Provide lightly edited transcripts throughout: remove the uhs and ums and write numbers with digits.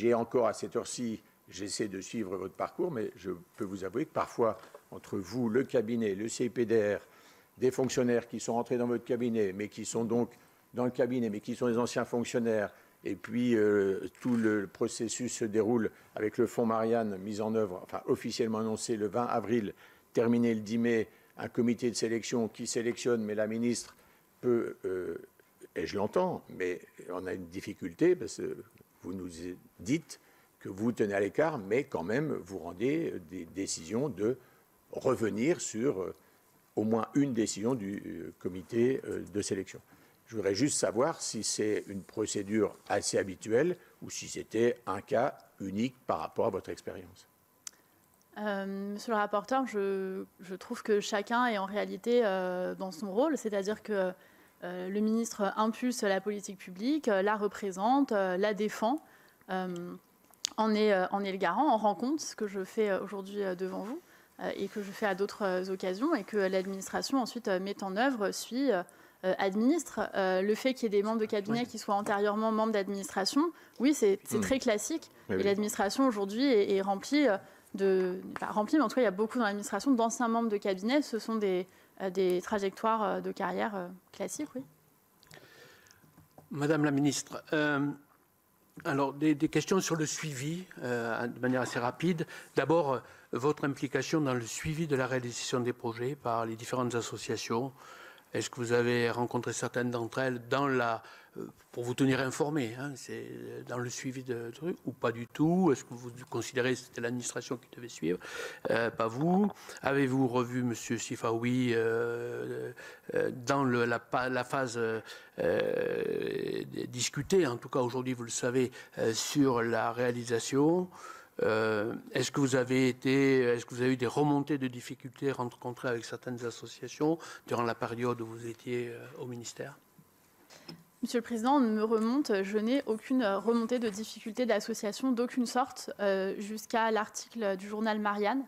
j'ai encore à cette heure-ci, j'essaie de suivre votre parcours, mais je peux vous avouer que parfois, entre vous, le cabinet, le CIPDR, des fonctionnaires qui sont rentrés dans votre cabinet, mais qui sont donc dans le cabinet, mais qui sont des anciens fonctionnaires, et puis tout le processus se déroule avec le fonds Marianne mis en œuvre, enfin officiellement annoncé le 20 avril, terminé le 10 mai, un comité de sélection qui sélectionne, mais la ministre peut, et je l'entends, mais on a une difficulté parce que vous nous dites que vous tenez à l'écart, mais quand même vous rendez des décisions de revenir sur au moins une décision du comité de sélection. Je voudrais juste savoir si c'est une procédure assez habituelle ou si c'était un cas unique par rapport à votre expérience. Monsieur le rapporteur, je trouve que chacun est en réalité dans son rôle, c'est-à-dire que le ministre impulse la politique publique, la représente, la défend, en est le garant, en rend compte, ce que je fais aujourd'hui devant vous et que je fais à d'autres occasions, et que l'administration ensuite met en œuvre, suit, administre. Le fait qu'il y ait des membres de cabinet qui soient antérieurement membres d'administration, oui, c'est très classique. Oui, et l'administration aujourd'hui est remplie pas remplie, mais en tout cas, il y a beaucoup dans l'administration d'anciens membres de cabinet. Ce sont des trajectoires de carrière classiques, oui. Madame la ministre, alors des questions sur le suivi, de manière assez rapide. D'abord, votre implication dans le suivi de la réalisation des projets par les différentes associations. Est-ce que vous avez rencontré certaines d'entre elles pour vous tenir informé, hein, c'est dans le suivi de trucs, ou pas du tout? Est-ce que vous considérez que c'était l'administration qui devait suivre, pas vous? Avez-vous revu M. Sifaoui dans la phase discutée, en tout cas aujourd'hui vous le savez, sur la réalisation? Est-ce que vous avez eu des remontées de difficultés rencontrées avec certaines associations durant la période où vous étiez au ministère? Monsieur le Président, on me remonte, je n'ai aucune remontée de difficultés d'association d'aucune sorte jusqu'à l'article du journal Marianne.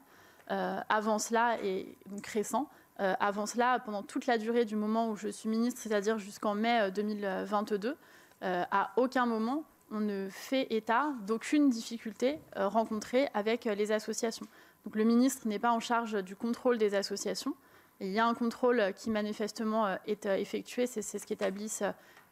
Avant cela, et donc récent, avant cela, pendant toute la durée du moment où je suis ministre, c'est-à-dire jusqu'en mai 2022, à aucun moment on ne fait état d'aucune difficulté rencontrée avec les associations. Donc le ministre n'est pas en charge du contrôle des associations. Il y a un contrôle qui manifestement est effectué, c'est ce qu'établissent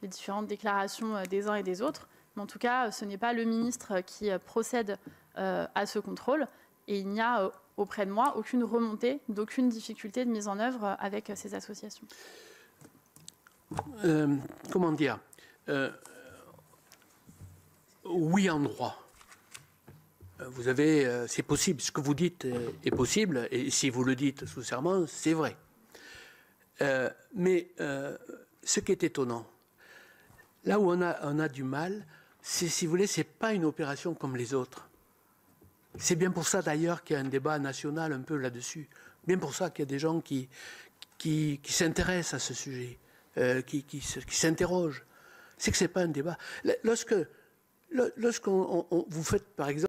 les différentes déclarations des uns et des autres. Mais en tout cas, ce n'est pas le ministre qui procède à ce contrôle. Et il n'y a auprès de moi aucune remontée d'aucune difficulté de mise en œuvre avec ces associations. Comment dire oui, en droit. Vous avez, c'est possible, ce que vous dites est possible, et si vous le dites sous serment, c'est vrai. Mais ce qui est étonnant, là où on a du mal, c'est, si vous voulez, c'est pas une opération comme les autres. C'est bien pour ça d'ailleurs qu'il y a un débat national un peu là-dessus. Bien pour ça qu'il y a des gens qui s'intéressent à ce sujet, qui s'interrogent. C'est que c'est pas un débat. Lorsque vous faites, par exemple,